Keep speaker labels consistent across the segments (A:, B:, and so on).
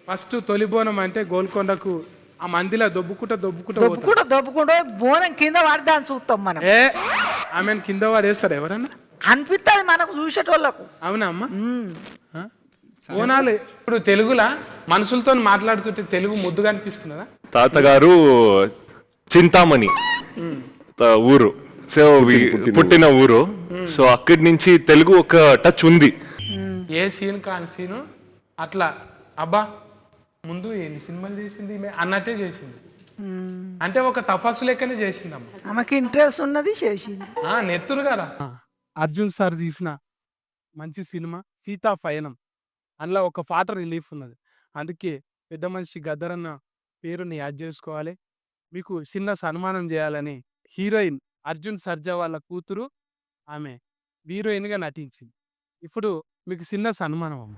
A: First తొలి బోనం అంటే గోల్కొండకు ఆ మందిలో దొబ్బుకుంటా
B: బోనం కింద పడదాన్ని చూస్తాం మనం.
A: ఆమెను కింద వాడేస్తారు ఎవరన్నా
B: అనిపిస్తుంది మనకు చూసేటోళ్ళకు.
A: అవునా అమ్మ? బోనాలు ఇప్పుడు తెలుగులా మనుషులతో మాట్లాడుతుంటే తెలుగు ముద్దుగా అనిపిస్తున్నదా?
C: తాతగారు చింతామణి ఊరు, సో పుట్టిన ఊరు. సో అక్కడి నుంచి తెలుగు ఒక టచ్ ఉంది.
A: ఏ సీన్ కాని సీను అట్లా అబ్బా ముందు ఎన్ని సినిమాలు చేసింది ఈమె అన్నట్టే చేసింది. అంటే ఒక తపస్సు లెక్కనే చేసింది అమ్మ.
B: ఆమెకి ఇంట్రెస్ట్ ఉన్నది చేసింది.
A: నెత్తురు కదా. అర్జున్ సార్ తీసిన మంచి సినిమా సీతా పయనం, అందులో ఒక పాట రిలీఫ్ ఉన్నది. అందుకే పెద్ద మనిషి గద్దరన్న పేరుని యాడ్ చేసుకోవాలి. మీకు చిన్న సన్మానం చేయాలని హీరోయిన్ అర్జున్ సర్జా వాళ్ళ కూతురు ఆమె హీరోయిన్గా నటించింది. ఇప్పుడు మీకు చిన్న సన్మానం అమ్మ.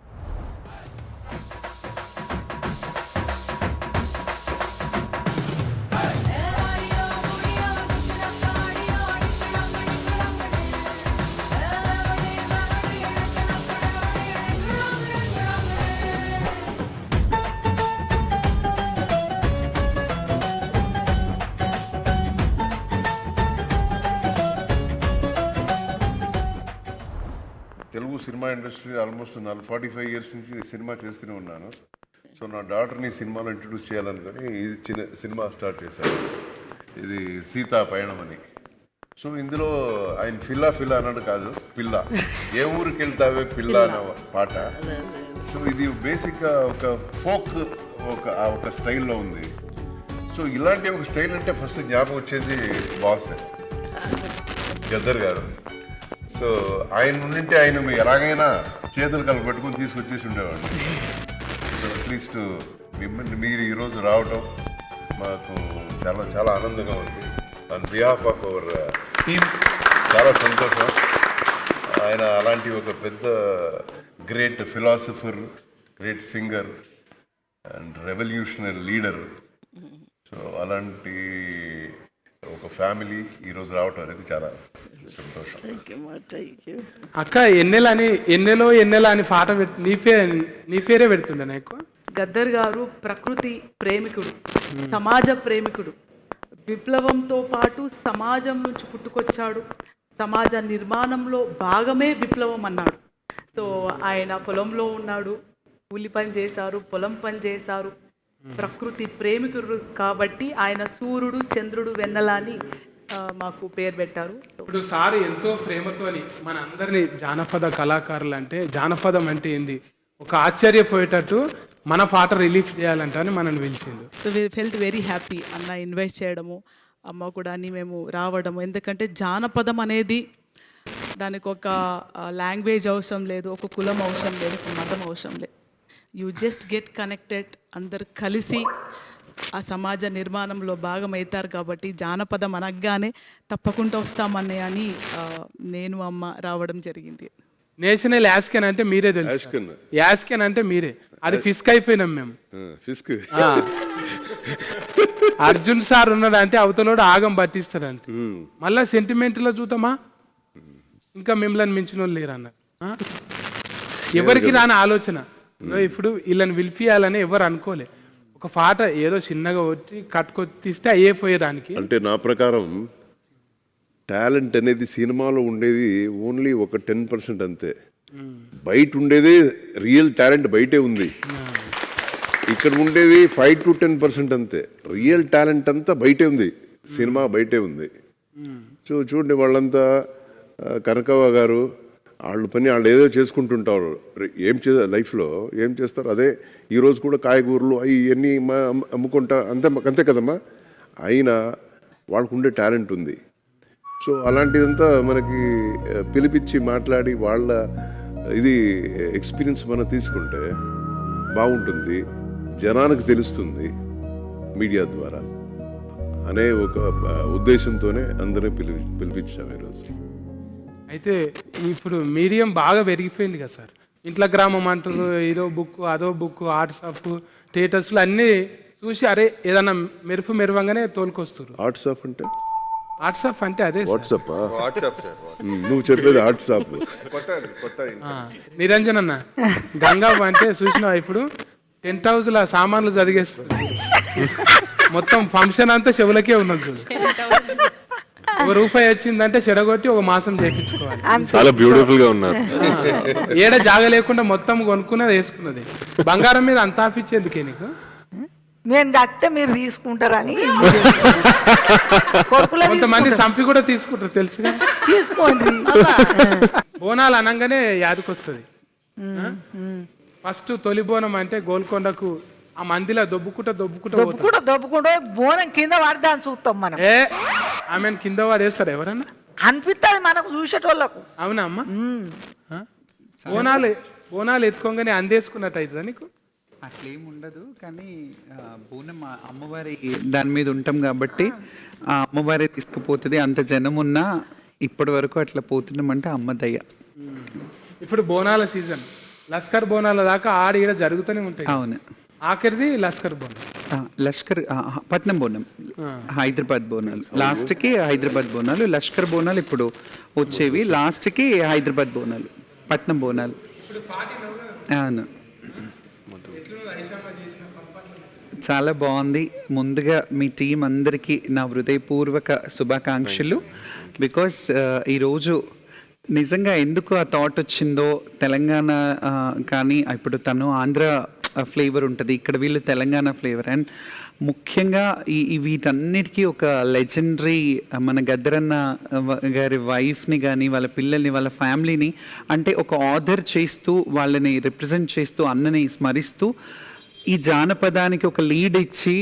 D: Telugu cinema industry almost 45 years నుంచి సినిమా చేస్తూనే ఉన్నాను. సో నా డాటర్ని సినిమాలో ఇంట్రడ్యూస్ చేయాలనుకొని ఈ చిన్న సినిమా స్టార్ట్ చేశాను. ఇది సీతా పయణం అని. సో ఇందులో ఆయన ఫిల్లా అన్నాడు కాదు, పిల్ల, ఏ ఊరికి వెళ్తావే పిల్ల అన్న పాట. సో ఇది బేసిక్గా ఒక ఫోక్ ఒక స్టైల్లో ఉంది. సో ఇలాంటి ఒక స్టైల్ అంటే ఫస్ట్ జ్ఞాపకం వచ్చేది బాస్ గద్దర్ గారు. సో ఆయన నుండి ఆయన ఎలాగైనా చేతులు కలపెట్టుకుని తీసుకొచ్చేసి ఉండేవాడిని. సో అట్లీస్ట్ మిమ్మల్ని మీరు ఈరోజు రావటం మాకు చాలా చాలా ఆనందంగా ఉంది. On behalf of our team చాలా సంతోషం. ఆయన అలాంటి ఒక పెద్ద great philosopher, great singer and revolutionary leader. So అలాంటి ఒక ఫ్యామిలీ ఈరోజు రావటం అనేది చాలా సంతోషం.
A: అక్క ఎన్నెలో అని పాట నీ పేరే పెడుతుండే నాకు.
E: గద్దర్ గారు ప్రకృతి ప్రేమికుడు, సమాజ ప్రేమికుడు. విప్లవంతో పాటు సమాజం నుంచి పుట్టుకొచ్చాడు. సమాజ నిర్మాణంలో భాగమే విప్లవం అన్నాడు. సో ఆయన పొలంలో ఉన్నాడు, కూలి పని చేశారు, పొలం పని చేశారు. ప్రకృతి ప్రేమికుడు కాబట్టి ఆయన సూర్యుడు, చంద్రుడు, వెన్నెల అని మాకు పేరు పెట్టారు.
A: ఇప్పుడు సార్ ఎంతో ప్రేమతోని మన అందరినీ జానపద కళాకారులు అంటే జానపదం అంటే ఏంది ఒక ఆశ్చర్యపోయేటట్టు మన పాట రిలీఫ్ చేయాలంటే అని మనల్ని పిలిచిండు.
E: So we felt very happy అన్న ఇన్వైట్ చేయడము, అమ్మ కూడా అని మేము రావడము. ఎందుకంటే జానపదం అనేది దానికి ఒక లాంగ్వేజ్ అవసరం లేదు, ఒక కులం అవసరం లేదు, ఒక మతం అవసరం లేదు. యూ జస్ట్ గెట్ కనెక్టెడ్, అందరు కలిసి ఆ సమాజ నిర్మాణంలో భాగమవుతారు. కాబట్టి జానపదం అనగానే తప్పకుండా వస్తామని అని నేను అమ్మ రావడం జరిగింది.
A: నేషనల్ యాస్కెన్ అంటే మీరే తెలుసు, యాస్కెన్ అంటే మీరే, అది ఫిస్క్ అయిపోయినాం మేము.
D: ఫిస్క్
A: అర్జున్ సార్ ఉన్నాడు అంటే అవతలోడు ఆగం పట్టిస్తాడు అంతే. మళ్ళా సెంటిమెంట్లో చూద్దామా, ఇంకా మిమ్మల్ని మించిన వాళ్ళు లేరు అన్నారు. ఎవరికి రాని ఆలోచన ఇప్పుడు వీళ్ళని పిలిపియాలని ఎవరు అనుకోలే. ఒక పాట ఏదో చిన్నగా వచ్చి కట్టుకొచ్చిస్తే అయ్యేపోయేదానికి.
D: అంటే నా ప్రకారం టాలెంట్ అనేది సినిమాలో ఉండేది ఓన్లీ ఒక 10% అంతే. బయట ఉండేదే రియల్ టాలెంట్ బయటే ఉంది. ఇక్కడ ఉండేది 5 to 10% అంతే. రియల్ టాలెంట్ అంతా బయటే ఉంది, సినిమా బయటే ఉంది. సో చూడండి, వాళ్ళంతా కనకవ్వ గారు వాళ్ళ పని వాళ్ళు ఏదో చేసుకుంటుంటారు. లైఫ్లో ఏం చేస్తారు అదే. ఈరోజు కూడా కాయగూరలు అవి ఇవన్నీ అమ్ముకుంటా అంతే కదమ్మా. అయినా వాళ్ళకు ఉండే టాలెంట్ ఉంది. సో అలాంటిదంతా మనకి పిలిపించి మాట్లాడి వాళ్ళ ఇది ఎక్స్పీరియన్స్ మనం తీసుకుంటే బాగుంటుంది, జనానికి తెలుస్తుంది మీడియా ద్వారా అనే ఒక ఉద్దేశంతోనే అందరినీ పిలిపించాము ఈరోజు.
A: అయితే ఇప్పుడు మీడియం బాగా పెరిగిపోయింది కదా సార్. ఇంట్లో గ్రామం అంటారు, ఏదో బుక్ అదో బుక్, వాట్సాప్ స్టేటస్లు అన్నీ చూసి అరే ఏదన్నా మెరువంగానే తోలుకొస్తారు.
D: వాట్సాప్ అంటే
A: వాట్సాప్ అంటే అదే
D: వాట్సాప్. నువ్వు చెప్పేది వాట్సాప్.
A: నిరంజన్ అన్న గంగా అంటే చూసినావా ఇప్పుడు టెంట్ హౌస్ లా సామాన్లు జరిగేస్తుంది మొత్తం ఫంక్షన్ అంతా చెవులకే ఉన్నది చూడు. ₹1 వచ్చిందంటే చెడగొట్టి ఒక మాసం చేయించుకోవాలి.
C: చాలా బ్యూటిఫుల్ గా ఉన్నారు.
A: ఏడ జాగ లేకుండా మొత్తం కొనుక్కున్నది వేసుకున్నది. బంగారం మీద అంత ఆఫిచ్చేందుకే నీకు?
B: మేము దక్కితే మీరు తీసుకుంటారని కొడుకులే
A: కొంతమంది సంపి కూడా తీసుకుంటారు తెలుసుగా.
B: తీసుకోండి.
A: బోనాలు అనగానే యాదకొస్తుంది. ఫస్ట్ తొలి బోనం అంటే గోల్కొండకు ఆ మందిలో దొబ్బుకుంటా
B: దొబ్బుకుంటూ బోనం కింద పడదాన్ని చూస్తాం మనం.
A: ఆమెను కింద వాడేస్తారు ఎవరన్నా
B: అనిపిస్తుంది మనకు చూసేటోళ్ళకు.
A: అవునా అమ్మ? బోనాలు ఎత్తుకోగానే అందేసుకున్నట్టు అవుతుందా నీకు?
F: అట్లేం ఉండదు, కానీ బోనం అమ్మవారి దాని మీద ఉంటాం కాబట్టి ఆ అమ్మవారి తీసుకుపోతుంది. అంత జనం ఉన్నా ఇప్పటి వరకు అట్లా పోతున్నామంటే అమ్మ దయ్య.
A: ఇప్పుడు బోనాల సీజన్, లస్కర్ బోనాల దాకా ఈడ జరుగుతూనే ఉంటాయి.
F: అవును,
A: ఆఖరిది లస్కర్ బోనం.
F: లష్కర్ పట్నం బోనం, హైదరాబాద్ బోనాలు లాస్ట్కి, హైదరాబాద్ బోనాలు. లష్కర్ బోనాలు ఇప్పుడు వచ్చేవి, లాస్ట్కి హైదరాబాద్ బోనాలు, పట్నం బోనాలు. అవును, చాలా బాగుంది. ముందుగా మీ టీం అందరికీ నా హృదయపూర్వక శుభాకాంక్షలు. బికాస్ ఈరోజు నిజంగా ఎందుకు ఆ థాట్ వచ్చిందో, తెలంగాణ కానీ ఇప్పుడు తను ఆంధ్ర ఫ్లేవర్ ఉంటుంది, ఇక్కడ వీళ్ళు తెలంగాణ ఫ్లేవర్. అండ్ ముఖ్యంగా వీటన్నిటికీ ఒక లెజెండరీ మన గద్దరన్న గారి వైఫ్ని కానీ వాళ్ళ పిల్లల్ని వాళ్ళ ఫ్యామిలీని అంటే ఒక ఆర్డర్ చేస్తూ వాళ్ళని రిప్రజెంట్ చేస్తూ అన్నని స్మరిస్తూ ఈ జానపదానికి ఒక లీడ్ ఇచ్చి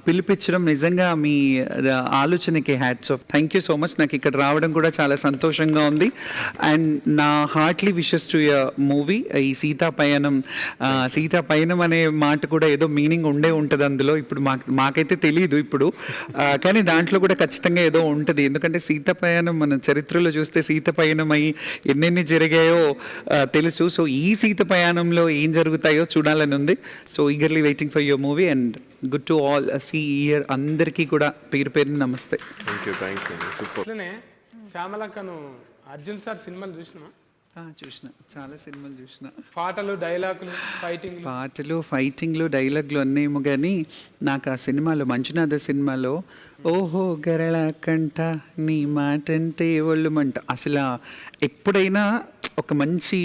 F: పిలిపించడం నిజంగా మీ ఆలోచనకి hats off. Thank you so much. నాకు ఇక్కడ రావడం కూడా చాలా సంతోషంగా ఉంది. అండ్ నా heartly wishes to your movie. ఈ సీతా పయనం అనే మాట కూడా ఏదో మీనింగ్ ఉంటుంది అందులో. ఇప్పుడు మాకైతే తెలియదు ఇప్పుడు, కానీ దాంట్లో కూడా ఖచ్చితంగా ఏదో ఉంటుంది. ఎందుకంటే సీతా పయనం మన చరిత్రలో చూస్తే సీత పయనం అయ్యి ఎన్నెన్ని జరిగాయో తెలుసు. సో ఈ సీత పయనంలో ఏం జరుగుతాయో చూడాలని ఉంది. So eagerly waiting for your movie and good to all see year. అందరికీ కూడా పేరు పేరుని నమస్తే.
A: అట్లనే శ్యామలక్కను అర్జున్ సార్ సినిమాలు చూసినా?
F: చూసిన, చాలా సినిమాలు చూసిన.
A: పాటలు, డైలాగులు,
F: ఫైటింగ్లు, డైలాగులు అన్నేమో, కానీ నాకు ఆ సినిమాలో మంజునాథ సినిమాలో ఓహో గరళ కంట నీ మాటంటే ఒళ్ళు మంట, అసలు ఎప్పుడైనా ఒక మంచి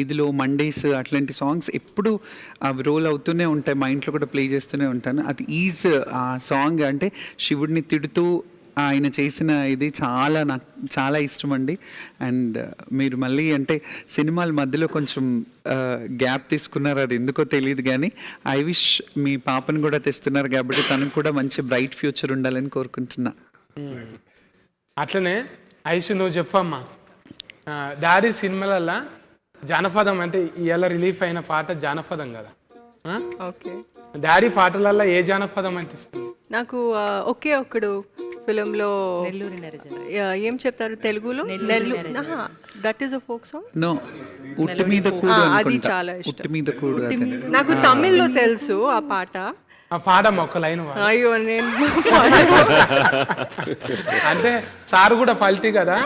F: ఇదిలో మండేస్ అట్లాంటి సాంగ్స్ ఎప్పుడు అవి రోల్ అవుతూనే ఉంటాయి, మా ఇంట్లో కూడా ప్లే చేస్తూనే ఉంటాను. అది ఆ సాంగ్ అంటే శివుడిని తిడుతూ ఆయన చేసిన ఇది నాకు చాలా ఇష్టం అండి. అండ్ మీరు మళ్ళీ అంటే సినిమాల మధ్యలో కొంచెం గ్యాప్ తీసుకున్నారు, అది ఎందుకో తెలియదు, కానీ ఐ విష్ మీ పాపను కూడా తెస్తున్నారు కాబట్టి తనకు కూడా మంచి బ్రైట్ ఫ్యూచర్ ఉండాలని కోరుకుంటున్నా.
A: అట్లనే ఐషు నువ్వు చెప్పమ్మా, డాడీ సినిమాలల్లో జానపదం అంటే ఇవాళ రిలీఫ్ అయిన పాట జానపదం కదా,
G: ఓకే.
A: డాడీ పాటలల్లో ఏ జానపదం అంటే ఇష్టం?
G: నాకు ఒకే ఒక్కడు ఫిలింలో ఏం చెప్తారు తెలుగులో, that is a folk song.
F: No, ఉట్టి మీద కూడు,
G: అది చాలా ఇష్టం.
F: ఉట్టి మీద కూడు
G: నాకు తమిళ్లో తెలుసు ఆ పాట.
A: ఆ పాడమ్మ ఒక లైన్.
G: అయ్యో నేను
A: అంటే సార్ కూడా ఫల్టీ కదా,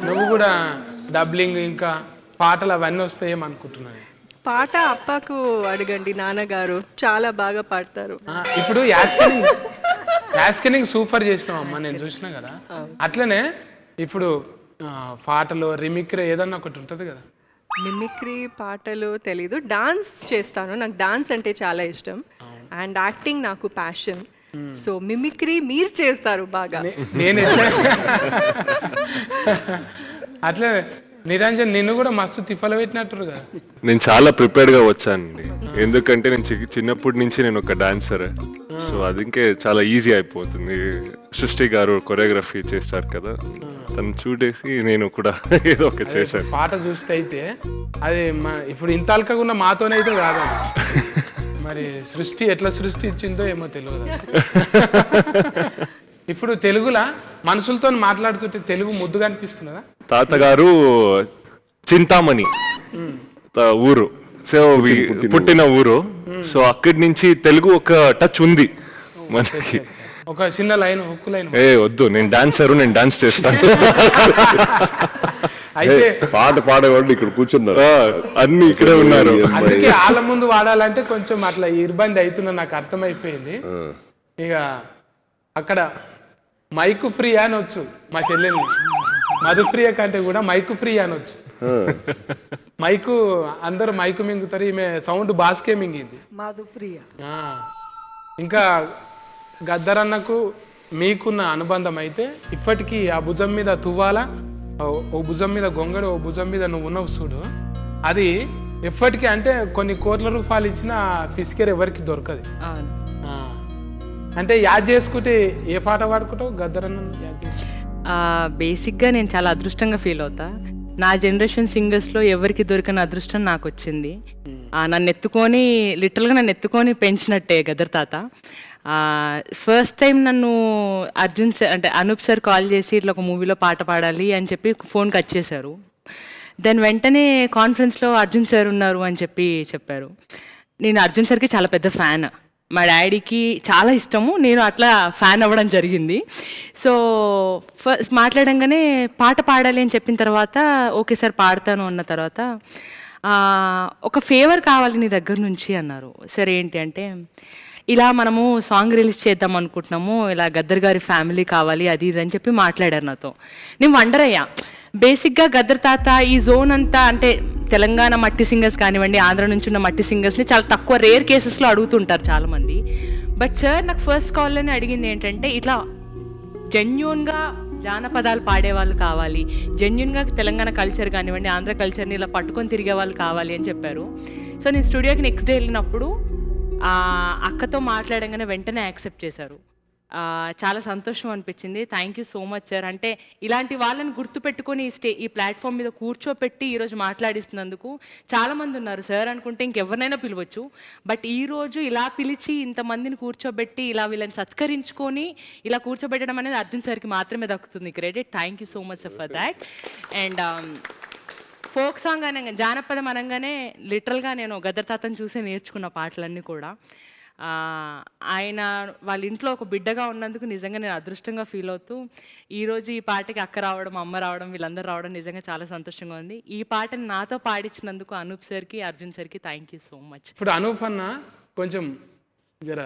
A: నువ్వు కూడా డబ్లింగ్ ఇంకా పాటలు అవన్నీ వస్తాయేమనుకుంటున్నాను.
G: పాట అప్పకు అడగండి, నాన్నగారు చాలా బాగా పాడతారు.
A: ఇప్పుడు యాస్కెనింగ్ సూపర్ చేసినావు అమ్మ, నేను చూసినా కదా. అట్లనే ఇప్పుడు పాటలు రిమిక్రీ ఏదన్నా ఒకటి ఉంటుంది కదా.
G: మిమిక్రీ పాటలు తెలీదు, డాన్స్ చేస్తాను, నాకు డాన్స్ అంటే చాలా ఇష్టం. అండ్ యాక్టింగ్ నాకు ప్యాషన్. సో మిమిక్రీ మీరు చేస్తారు బాగా.
A: నేను అట్లే నిరంజన్ నిన్ను కూడా మస్తు తిప్పలు పెట్టినట్టు కదా.
C: నేను చాలా ప్రిపేర్డ్ గా వచ్చానండి, ఎందుకంటే నేను చిన్నప్పటి నుంచి నేను ఒక డాన్సర్. సో అది ఇంకే చాలా ఈజీ అయిపోతుంది. సృష్టి గారు కొరియోగ్రఫీ చేస్తారు కదా, తను చూడేసి నేను కూడా ఏదో ఒక చేశాను.
A: పాట చూస్తే అయితే అది ఇప్పుడు ఇంత అల్కగా మాతోనైతే కాదు, మరి సృష్టి ఎట్లా సృష్టి ఇచ్చిందో ఏమో తెలియదు. ఇప్పుడు తెలుగులా మనుషులతో మాట్లాడుతుంటే తెలుగు ముద్దుగా అనిపిస్తున్నదా?
C: తాతగారు చింతామణి ఊరు, సో పుట్టిన ఊరు. సో అక్కడి నుంచి తెలుగు ఒక టచ్ ఉంది మనకి.
A: ఒక చిన్న లైన్, హుక్కు లైన్.
C: వద్దు, నేను డాన్సరు, నేను డాన్స్ చేస్తాను.
A: అయితే
D: పాట పాడేవాళ్ళు ఇక్కడ కూర్చున్నారు.
C: అన్ని ఇక్కడే ఉన్నారు.
A: అందుకే వాళ్ళ ముందు వాడాలంటే కొంచెం అట్లా ఇబ్బంది అవుతున్నా నాకు అర్థమైపోయింది. ఇక అక్కడ మైకు ఫ్రీ అనొచ్చు మా చెల్లెల్ని, మధుప్రియ కంటే కూడా మైకు ఫ్రీ అనొచ్చు. మైకు అందరూ మైకు మింగుతారు, ఈమె సౌండ్ బాస్కే మింగింది.
B: మధుప్రియ.
A: ఇంకా గద్దరన్నకు మీకున్న అనుబంధం అయితే ఇప్పటికీ ఆ భుజం మీద తువ్వాల, ఓ భుజం మీద గొంగడు, ఓ భుజం మీద నువ్వు ఉన్నావు చూడు, అది ఎప్పటికీ అంటే కొన్ని కోట్ల రూపాయలు ఇచ్చిన ఫిస్కేర్ ఎవరికి దొరకదు. అంటే యాద్ చేసుకుంటే ఏ పాట పాడుకుంటావు గద్దరన్న యాద్ చేసుకుంటే?
H: బేసిక్గా నేను చాలా అదృష్టంగా ఫీల్ అవుతా. నా జనరేషన్ సింగర్స్లో ఎవరికి దొరికిన అదృష్టం నాకు వచ్చింది. నన్ను ఎత్తుకొని పెంచినట్టే గద్దర్ తాత. ఫస్ట్ టైం నన్ను అర్జున్ సార్ అంటే అనూప్ సార్ కాల్ చేసి ఇట్లా ఒక మూవీలో పాట పాడాలి అని చెప్పి ఫోన్ కట్ చేశారు. దెన్ వెంటనే కాన్ఫరెన్స్లో అర్జున్ సార్ ఉన్నారు అని చెప్పారు. నేను అర్జున్ సార్కి చాలా పెద్ద ఫ్యాన్, మా డాడీకి చాలా ఇష్టము, నేను అట్లా ఫ్యాన్ అవ్వడం జరిగింది. సో ఫస్ట్ మాట్లాడంగానే పాట పాడాలి అని చెప్పిన తర్వాత ఓకే సార్ పాడతాను అన్న తర్వాత ఒక ఫేవర్ కావాలి నీ దగ్గర నుంచి అన్నారు. సరే ఏంటి అంటే ఇలా మనము సాంగ్ రిలీజ్ చేద్దాం అనుకుంటున్నాము, ఇలా గద్దర్ గారి ఫ్యామిలీ కావాలి అది ఇది అని చెప్పి మాట్లాడారు నాతో. నేను వండర్ అయ్యా. బేసిక్గా గద్దర్ తాత ఈ జోన్ అంతా అంటే తెలంగాణ మట్టి సింగర్స్ కానివ్వండి, ఆంధ్ర నుంచి ఉన్న మట్టి సింగర్స్ని చాలా తక్కువ రేర్ కేసెస్లో అడుగుతుంటారు చాలామంది. బట్ సార్ నాకు ఫస్ట్ కాల్లోనే అడిగింది ఏంటంటే ఇట్లా జెన్యూన్గా జానపదాలు పాడేవాళ్ళు కావాలి, జెన్యూన్గా తెలంగాణ కల్చర్ కానివ్వండి, ఆంధ్ర కల్చర్ని ఇలా పట్టుకొని తిరిగే వాళ్ళు కావాలి అని చెప్పారు. సో నేను స్టూడియోకి నెక్స్ట్ డే వెళ్ళినప్పుడు అక్కతో మాట్లాడంగానే వెంటనే యాక్సెప్ట్ చేశారు. చాలా సంతోషం అనిపించింది. Thank you so much sir. అంటే ఇలాంటి వాళ్ళని గుర్తుపెట్టుకొని ఈ ప్లాట్ఫామ్ మీద కూర్చోపెట్టి ఈరోజు మాట్లాడిస్తున్నందుకు చాలామంది ఉన్నారు సార్ అనుకుంటే ఇంకెవరినైనా పిలవచ్చు, బట్ ఈరోజు ఇలా పిలిచి ఇంతమందిని కూర్చోబెట్టి ఇలా వీళ్ళని సత్కరించుకొని ఇలా కూర్చోబెట్టడం అనేది అర్జున్ సార్కి మాత్రమే దక్కుతుంది credit. Thank you so much for that. And folk song అనగా జానపదం అనగానే లిటరల్గా నేను గద్దర్ తాతను చూసి నేర్చుకున్న పాటలన్నీ కూడా. ఆయన వాళ్ళ ఇంట్లో ఒక బిడ్డగా ఉన్నందుకు నిజంగా నేను అదృష్టంగా ఫీల్ అవుతూ ఈరోజు ఈ పాటకి అక్క రావడం, అమ్మ రావడం, వీళ్ళందరూ రావడం నిజంగా చాలా సంతోషంగా ఉంది. ఈ పాటని నాతో పాడించినందుకు అనూప్ సార్కి, అర్జున్ సార్కి థ్యాంక్ యూ సో మచ్.
A: ఇప్పుడు అనూప్ అన్న కొంచెం జర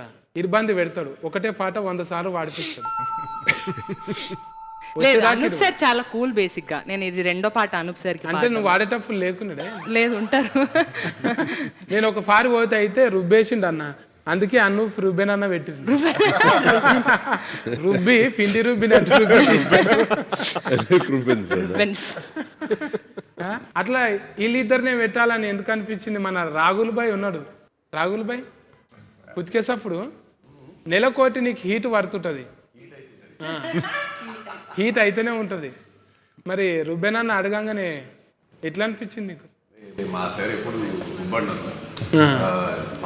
A: ఇబ్బంది పెడతాడు, ఒకటే పాట 100 సార్లు పాడిపిస్తాడు.
H: లేదు అనూప్ సార్ చాలా కూల్. బేసిక్గా నేను ఇది రెండో పాట అనూప్ సార్కి.
A: అంటే నువ్వు వాడేటప్పుడు లేకున్నాడే?
H: లేదు ఉంటారు.
A: నేను ఒక పారి పోతే అయితే రుబ్బేసిండు అన్న, అందుకే అనూప్ రుబ్బెన్ అన్న పెట్టింది. రుబ్బి పిండి రుబ్బినట్టు అట్లా వీళ్ళిద్దరినే పెట్టాలని ఎందుకు అనిపించింది? మన రాగుల్ భాయ్ ఉన్నాడు, రాగుల్ భాయ్ ఉతికేసప్పుడు నెలకోటి నీకు హీట్ పడుతుంటుంది, హీట్ అయితేనే ఉంటుంది. మరి రుబ్బెన్ అన్న అడగంగానే ఎట్లా అనిపించింది నీకు?
I: మా సార్ ఎప్పుడు ఇవ్వబడినారు,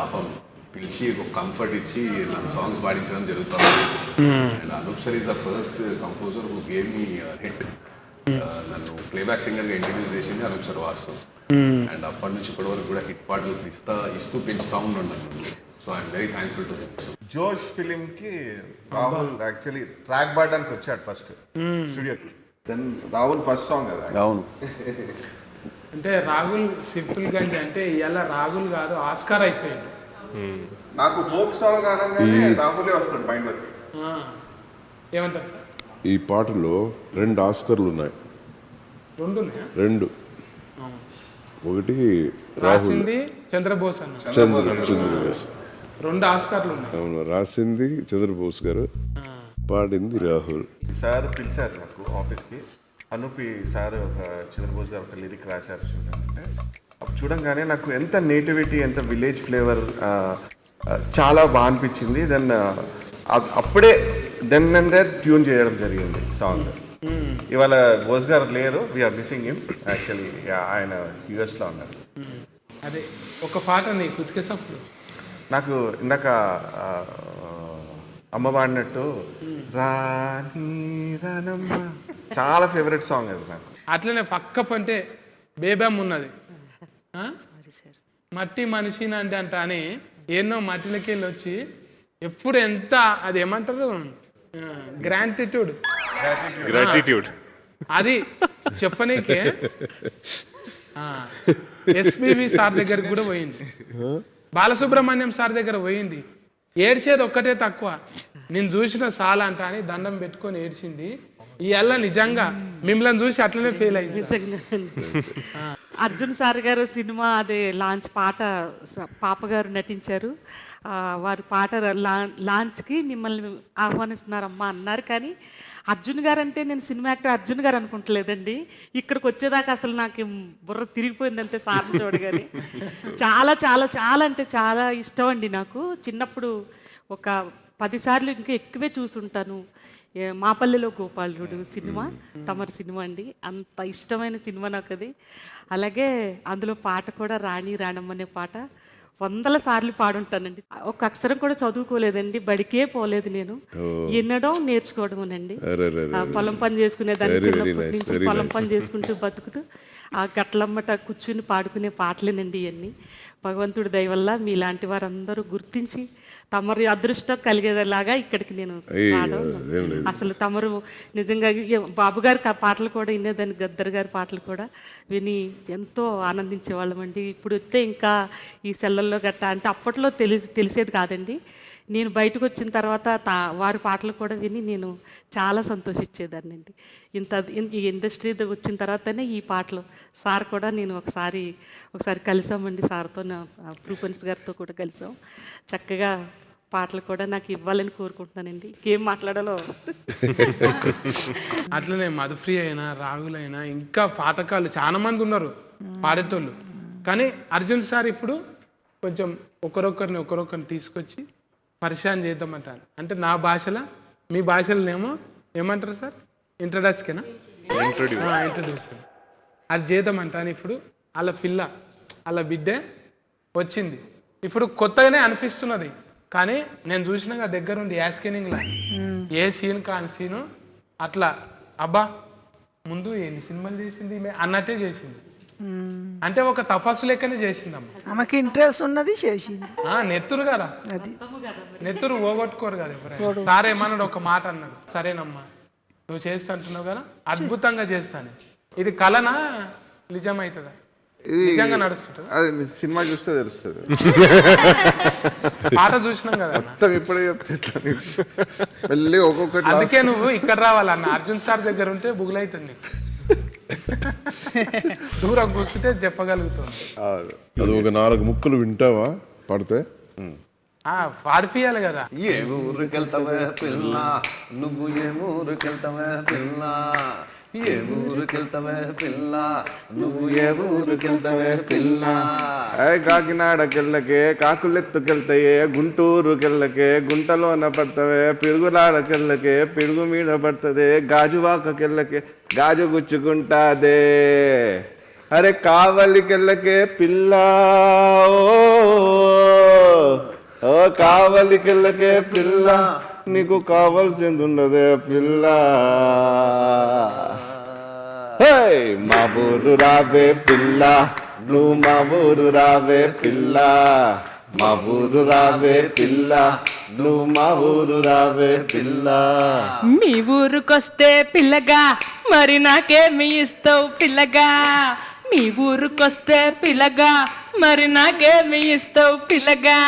I: పాపం పిలిచి ఒక కంఫర్ట్ ఇచ్చి నన్ను సాంగ్స్ పాడించడం జరుగుతుంది. And Anoop sir is the first composer who gave me hit. నన్ను ప్లేబ్యాక్ సింగర్గా ఇంట్రడ్యూస్ చేసింది అనూప్ సార్ వాస్తవం. అండ్ అప్పటి నుంచి ఇప్పటి వరకు కూడా హిట్ పాటలు ఇస్తూ పెంచుతూ ఉన్నాను. So I'm very thankful to him.
J: జోష్ ఫిలిం కి రాహుల్ యాక్చువల్లీ ట్రాక్ పాడడానికి వచ్చాడు ఫస్ట్ స్టూడియోకి. దెన్ రాహుల్ ఫస్ట్ సాంగ్ కదా.
I: అవును.
A: అంటే రాహుల్ సింపుల్ గా అంటే ఇలా రాహుల్ కాదు ఆస్కార్ అయిపోయాడు.
J: నాకు ఫోక్ సాంగ్ అనగానే రాహులే వస్తాడు మైండ్ లోకి.
A: ఏమంటారు సార్?
D: ఈ పాటలో 2 ఆస్కర్లు ఉన్నాయి. 2 ఒకటి రాసింది
A: చంద్రబోస్ అన్న,
D: చంద్రబోస్.
A: 2 ఆస్కార్లు ఉన్నాయి.
D: అవును, రాసింది చంద్రబోస్ గారు, పాడింది రాహుల్.
J: సార్ పిలిచారు నాకు ఆఫీస్కి. అనూపి సార్ ఒక చంద్రబోస్ గారు ఒక లిరిక్ రాశారు చూడంటే, అప్పుడు చూడంగానే నాకు ఎంత నేటివిటీ, ఎంత విలేజ్ ఫ్లేవర్ చాలా బాగా అనిపించింది. దెన్ అప్పుడే దెన్ అండ్ దెన్ ట్యూన్ చేయడం జరిగింది సాంగ్. ఇవాళ బోస్ గారు లేరు, వీఆర్ మిస్సింగ్ హిమ్. యాక్చువల్లీ ఆయన యూఎస్లో ఉన్నారు.
A: అదే ఒక పాట నీకు ఉతికేసప్పుడు
J: నాకు ఇందాక అమ్మ పాడినట్టు రాని రానమ్మ చాలా ఫేవరెట్ సాంగ్ అది నాకు.
A: అట్లనే పక్క పంటే బేబమ్ ఉన్నది, మట్టి మనిషిని అంటే అంట అని ఎన్నో మట్టిలకి వెళ్ళి వచ్చి ఎప్పుడు ఎంత అది ఏమంటారు గ్రాటిట్యూడ్ అది చెప్పనీకే ఎస్పీవి సార్ దగ్గరికి కూడా పోయింది, బాలసుబ్రహ్మణ్యం సార్ దగ్గర పోయింది. ఏడ్చేది ఒక్కటే తక్కువ, నేను చూసిన సాల అంట అని దండం పెట్టుకొని ఏడ్చింది. ఇవల్ల నిజంగా మిమ్మల్ని చూసి అట్లనే ఫీల్ అయింది.
K: అర్జున్ సార్ గారు సినిమా అదే లాంచ్ పాట పాప గారు నటించారు. వారి పాట లాంచ్కి మిమ్మల్ని ఆహ్వానిస్తున్నారమ్మా అన్నారు. కానీ అర్జున్ గారు అంటే నేను సినిమా యాక్టర్ అర్జున్ గారు అనుకుంటలేదండి. ఇక్కడికి వచ్చేదాకా అసలు నాకు బుర్ర తిరిగిపోయిందంటే సార్ని చూడగానే. చాలా చాలా చాలా అంటే చాలా ఇష్టం అండి నాకు. చిన్నప్పుడు ఒక 10 సార్లు ఇంకా ఎక్కువే చూసుంటాను. మా పల్లెలో గోపాలుడు సినిమా తమరి సినిమా అండి, అంత ఇష్టమైన సినిమా నాకు అది. అలాగే అందులో పాట కూడా రాణి రాణమ్మనే పాట 100 సార్లు పాడుంటానండి. ఒక అక్షరం కూడా చదువుకోలేదండి, బడికే పోలేదు నేను. వినడం నేర్చుకోవడమేనండి. పొలం పని చేసుకునేదాన్ని చిన్నప్పటి నుంచి. పొలం పని చేసుకుంటూ బతుకుతూ ఆ గట్లమ్మట కూర్చుని పాడుకునే పాటలేనండి ఇవన్నీ. భగవంతుడి దయ వల్ల మీలాంటి వారందరూ గుర్తించి తమరి అదృష్టం కలిగేలాగా ఇక్కడికి నేను రావడం. అసలు తమరు నిజంగా బాబు గారి పాటలు కూడా వినేదాన్ని, గద్దర్ గారి పాటలు కూడా విని ఎంతో ఆనందించేవాళ్ళం అండి. ఇప్పుడు వస్తే ఇంకా ఈ సెల్లల్లో గట్ట అంటే అప్పట్లో తెలిసేది కాదండి. నేను బయటకు వచ్చిన తర్వాత వారి పాటలు కూడా విని నేను చాలా సంతోషించేదాన్ని అండి. ఈ ఇండస్ట్రీ వచ్చిన తర్వాతనే ఈ పాటలు సార్ కూడా నేను ఒకసారి కలిసామండి సార్తో, ప్రూపన్స్ గారితో కూడా కలిసాం. చక్కగా పాటలు కూడా నాకు ఇవ్వాలని కోరుకుంటున్నానండి. ఇంకేం మాట్లాడాలో.
A: అట్లనే మధుప్రియ అయినా రాహుల్ ఇంకా పాఠకాలు చాలా మంది ఉన్నారు పాడేటోళ్ళు. కానీ అర్జున్ సార్ ఇప్పుడు కొంచెం ఒకరొకరిని తీసుకొచ్చి పరిచయం చేద్దామంటారు. అంటే నా భాషలో మీ భాషలోనేమో ఏమంటారు సార్, ఇంట్రడక్షన్ అది చేద్దామంటాను. ఇప్పుడు వాళ్ళ పిల్ల వాళ్ళ బిడ్డే వచ్చింది, ఇప్పుడు కొత్తగానే అనిపిస్తున్నది. కానీ నేను చూసినాక దగ్గరుండి యాస్కెనింగ్లా ఏ సీన్ కాని సీను అట్లా అబ్బా ముందు ఎన్ని సినిమాలు చేసింది అన్నట్టే చేసింది. అంటే ఒక తపస్సు లెక్కనే చేసిందమ్మా.
B: ఆమెకి ఇంట్రెస్ట్ ఉన్నది చేసింది.
A: నెత్తురు కదా, నెత్తురు పోగొట్టుకోరు కదా ఎవరైనా. సార్ ఏమన్నాడు, ఒక మాట అన్నాడు, సరేనమ్మా నువ్వు చేస్తా అంటున్నావు కదా, అద్భుతంగా చేస్తాను. ఇది కలనా నిజమవుతుందా? నిజంగా నడుస్తుంటుంది.
J: అది సినిమా చూస్తే తెలుస్తుంది.
A: పాట చూసినాం కదా
J: మొత్తం ఇప్పుడే మళ్ళీ ఒక్కొక్కటి.
A: అందుకే నువ్వు ఇక్కడ రావాలన్న, అర్జున్ సార్ దగ్గర ఉంటే బుగులైతుంది నీకు. దూరం కూర్చుంటే చెప్పగలుగుతావు.
D: అది ఒక 4 ముక్కలు వింటావా పాడితే?
A: పాడిపియాలి కదా.
I: ఏ ఊరికెళ్తావే పిల్ల నువ్వు, ఏ ఊరికెళ్తావే పిల్ల, ఏ ఊరికెళ్తావే పిల్ల నువ్వు, ఏ ఊరికెళ్తావే పిల్ల.
J: కాకినాడకెళ్ళకే కాకులెత్తుకెళ్తాయే, గుంటూరుకెళ్ళకే గుంటలోన పడతావే, పిరుగులాడకెళ్ళకే పిడుగు మీద పడుతుంది, గాజువాకకెళ్ళకే గాజు గుచ్చుకుంటాదే. అరే కావలికెళ్ళకే పిల్ల, ఓ కావలికెళ్ళకే పిల్ల, నీకు కావాల్సింది ఉండదే పిల్ల. మా ఊరు రావే పిల్ల, నువ్వు మా ఊరు రావే పిల్ల, మా ఊరు రావే పిల్ల, నువ్వు మా ఊరు రావే పిల్ల.
H: మీ ఊరుకొస్తే పిల్లగా మరి నాకేమి ఇస్తావు పిల్లగా, మీ ఊరుకొస్తే పిల్లగా మరి నాకేమి ఇస్తావు పిల్లగా.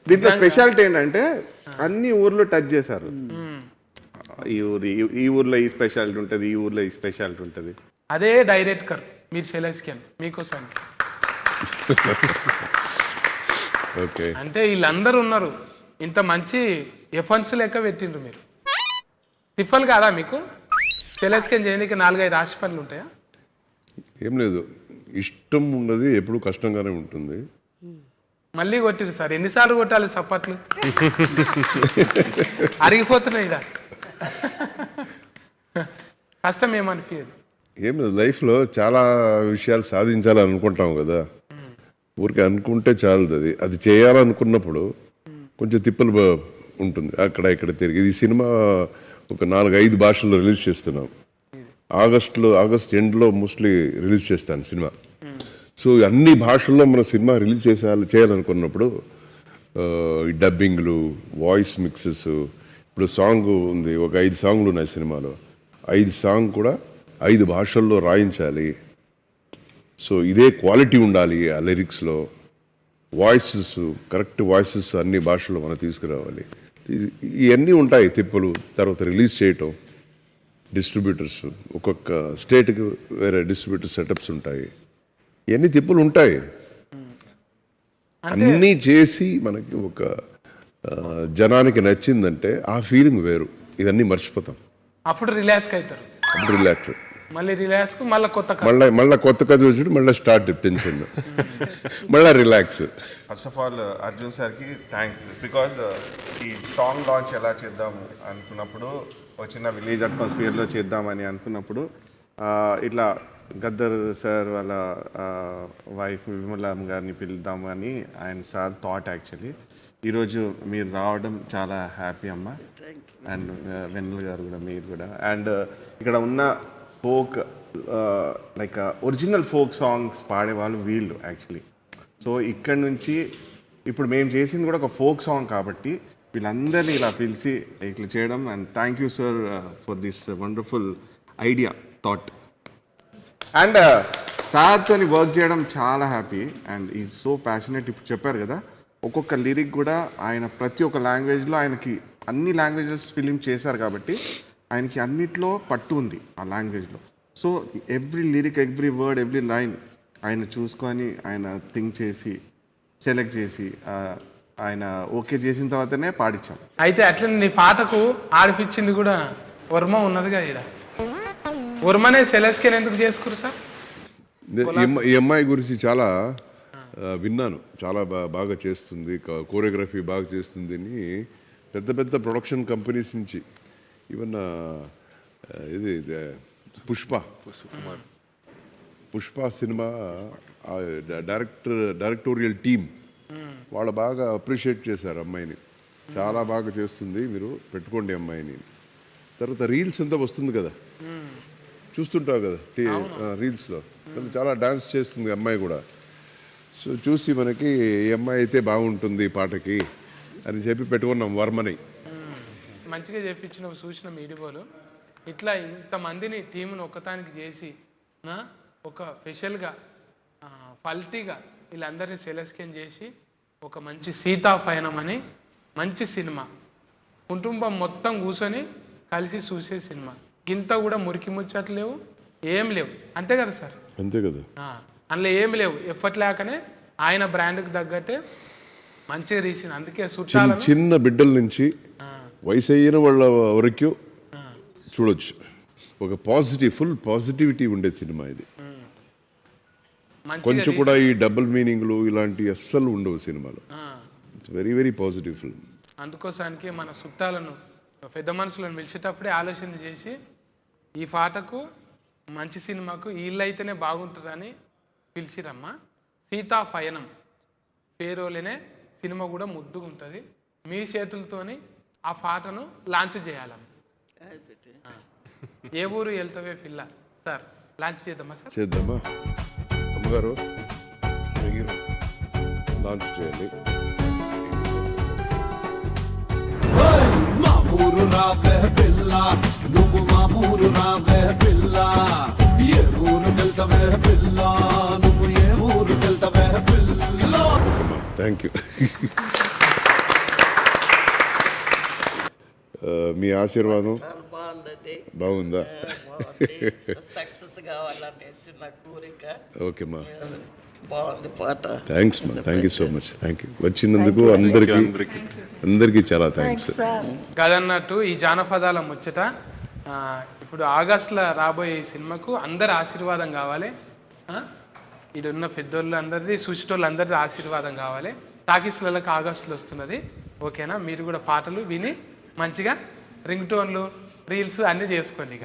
J: దీంట్లో స్పెషాలిటీ ఏంటంటే అన్ని ఊర్లు టచ్ చేశారు. ఈ ఊర్లో ఈ స్పెషాలిటీ ఉంటుంది, ఈ ఊర్లో ఈ స్పెషాలిటీ ఉంటుంది.
A: అదే డైరెక్టర్ మీరు సెలెక్షన్ మీకోసం.
D: ఓకే,
A: అంటే వీళ్ళందరూ ఉన్నారు, ఇంత మంచి ఎఫర్ట్స్ లెక్క పెట్టిండ్రు మీరు. టిఫల్ కాదా మీకు సెలెక్షన్ చేయడానికి 4-5 రాశి పనులు ఉంటాయా?
D: ఏం లేదు, ఇష్టం ఉన్నది ఎప్పుడు కష్టంగానే ఉంటుంది.
A: మళ్ళీ కొట్టిరు సార్, ఎన్నిసార్లు కొట్టాలి చప్పట్లు? అరిగిపోతున్నాయి ఇక. కష్టం ఏమనిపించదు.
D: ఏం లేదు, లైఫ్లో చాలా విషయాలు సాధించాలని అనుకుంటాం కదా, ఊరికి అనుకుంటే చాలదు. అది చేయాలనుకున్నప్పుడు కొంచెం తిప్పలు ఉంటుంది, అక్కడ ఇక్కడ తిరిగి. ఈ సినిమా ఒక 4-5 భాషల్లో రిలీజ్ చేస్తున్నాం. ఆగస్ట్ ఎండ్లో మోస్ట్లీ రిలీజ్ చేస్తాను సినిమా. సో అన్ని భాషల్లో మన సినిమా రిలీజ్ చేయాలనుకున్నప్పుడు డబ్బింగ్లు, వాయిస్ మిక్సెస్. ఇప్పుడు సాంగ్ ఉంది, ఒక 5 సాంగ్లు ఉన్నాయి సినిమాలో. 5 సాంగ్ కూడా 5 భాషల్లో రాయించాలి. సో ఇదే క్వాలిటీ ఉండాలి ఆ లిరిక్స్లో. వాయిసెస్, కరెక్ట్ వాయిసెస్ అన్ని భాషల్లో మనం తీసుకురావాలి. ఇవన్నీ ఉంటాయి తిప్పులు. తర్వాత రిలీజ్ చేయటం, డిస్ట్రిబ్యూటర్స్, ఒక్కొక్క స్టేట్కి వేరే డిస్ట్రిబ్యూటర్ సెటప్స్ ఉంటాయి. ఇవన్నీ తిప్పులు ఉంటాయి. అన్నీ చేసి మనకి ఒక జనానికి నచ్చిందంటే ఆ ఫీలింగ్ వేరు. ఇదన్నీ మర్చిపోతాం.
A: అప్పుడు రిలాక్స్ అవుతారు.
D: అప్పుడు రిలాక్స్,
A: మళ్ళీ రిలాక్స్, మళ్ళీ కొత్త కథ.
D: మళ్ళీ కొత్త కథ వచ్చి మళ్ళీ స్టార్ట్ టెన్షన్, మళ్ళీ relax.
J: First of all Arjun సార్కి థ్యాంక్స్ బికాజ్ ఈ సాంగ్ లాంచ్ ఎలా చేద్దాము అనుకున్నప్పుడు, ఒక చిన్న విలేజ్ అట్మాస్ఫియర్లో చేద్దామని అనుకున్నప్పుడు ఇట్లా గద్దర్ సార్ వాళ్ళ వైఫ్ విమలమ్మ గారిని పిలుద్దాము అని ఆయన సార్ థాట్. యాక్చువల్లీ ఈరోజు మీరు రావడం చాలా హ్యాపీ అమ్మ. అండ్ వెన్నెల గారు కూడా, మీరు కూడా. అండ్ ఇక్కడ ఉన్న folk like original folk songs పాడేవాళ్ళు వీళ్ళు యాక్చువల్లీ. సో ఇక్కడ నుంచి ఇప్పుడు మేము చేసింది కూడా ఒక ఫోక్ సాంగ్ కాబట్టి వీళ్ళందరినీ ఇలా పిలిచి ఇట్లా చేయడం. And thank you sir for this wonderful idea, thought. And సార్తో వర్క్ చేయడం చాలా happy. And is so passionate. ఇప్పుడు చెప్పారు కదా, ఒక్కొక్క లిరిక్ కూడా ఆయన ప్రతి ఒక్క లాంగ్వేజ్లో, ఆయనకి అన్ని లాంగ్వేజెస్ ఫిలిం చేశారు కాబట్టి ఆయనకి అన్నిట్లో పట్టు ఉంది ఆ లాంగ్వేజ్లో. So every lyric, every word, every line ఆయన చూసుకొని, ఆయన థింక్ చేసి, సెలెక్ట్ చేసి, ఆయన ఓకే చేసిన తర్వాతనే పాడించాం.
A: అయితే అట్లా నీ పాటకు ఆడిపించింది కూడా వర్మ ఉన్నదిగా. ఇక్కడ వర్మనే సెలెస్కేన్ ఎందుకు చేసుకురు సార్?
D: ఈ అమ్మాయి గురించి చాలా విన్నాను. చాలా బాగా చేస్తుంది, కోరియోగ్రఫీ బాగా చేస్తుంది అని పెద్ద పెద్ద ప్రొడక్షన్ కంపెనీస్ నుంచి, ఈవెన్ ఇది పుష్ప సినిమా డైరెక్టోరియల్ టీమ్ వాళ్ళు బాగా అప్రిషియేట్ చేశారు అమ్మాయిని. చాలా బాగా చేస్తుంది, మీరు పెట్టుకోండి అమ్మాయిని. తర్వాత రీల్స్ అంతా వస్తుంది కదా, చూస్తుంటావు కదా రీల్స్లో, చాలా డాన్స్ చేస్తుంది అమ్మాయి కూడా. సో చూసి మనకి ఈ అమ్మాయి అయితే బాగుంటుంది పాటకి అని చెప్పి పెట్టుకున్నాం వర్మని.
A: మంచిగా చెప్పించిన చూసిన మీడియాలో ఇట్లా ఇంతమందిని టీమును ఒక్కతానికి చేసి ఒక స్పెషల్గా ఫల్టీగా వీళ్ళందరినీ సెలెక్షన్ చేసి ఒక మంచి సీతాపయనం అని మంచి సినిమా, కుటుంబం మొత్తం కూర్చొని కలిసి చూసే సినిమా. ఇంత కూడా మురికి ముచ్చట్లు లేవు, ఏం లేవు. అంతే కదా సార్?
D: అంతే కదా.
A: అందులో ఏమి లేవు. ఎఫర్ట్ లేకనే ఆయన బ్రాండ్కి తగ్గట్టే మంచిగా తీసిన. అందుకే
D: చిన్న బిడ్డల నుంచి వయసు అయిన వాళ్ళ వరకు చూడొచ్చు. ఒక ఫుల్ పాజిటివిటీ ఉండే సినిమా ఇది. కొంచెం కూడా ఈ డబుల్ మీనింగ్లు ఇలాంటివి అస్సలు ఉండవు సినిమాలో. It's very very positive film.
A: అందుకోసానికి మన చుట్టాలను, పెద్ద మనుషులను పిలిచేటప్పుడే ఆలోచన చేసి ఈ పాటకు మంచి సినిమాకు వీళ్ళు అయితేనే బాగుంటుందని పిలిచిరమ్మా. సీతాపయనం పేరులోనే సినిమా కూడా ముద్దుగా ఉంటుంది. మీ చేతులతోని ఆ పాటను లాంచ్ చేయాలమ్మ. ఏ ఊరు వెళ్తావే పిల్ల సార్, లాంచ్ చేద్దామా సార్?
D: చేద్దామా అమ్మగారు, లాంచ్ చేయాలి.
L: ఊరు రావే పిల్ల, నువ్వు మా ఊరు రావే పిల్ల, ఏ ఊరు వెళ్తావే పిల్ల, నువ్వు ఏ ఊరు వెళ్తావే పిల్ల.
D: Thank you. మీ ఆశీర్వాదం బాగుందా?
B: సక్సెస్ కావాలనేసి నా కోరిక.
D: ఓకేమ్మా,
B: బాగుంది పాట.
D: థ్యాంక్స్ మా, thank you so much. Thank you వచ్చినందుకు అందరికీ చాలా థ్యాంక్స్.
A: కదన్నట్టు ఈ జానపదాల ముచ్చట ఇప్పుడు ఆగస్టులో రాబోయే ఈ సినిమాకు అందరి ఆశీర్వాదం కావాలి. ఇడున్న పెద్దోళ్ళు అందరిది, చూసేటోళ్ళు అందరిది ఆశీర్వాదం కావాలి. టాకీస్లకు ఆగస్టులో వస్తున్నది. ఓకేనా? మీరు కూడా పాటలు విని మంచిగా రింగ్ టోన్లు, రీల్స్ అన్నీ చేసుకోండి ఇక.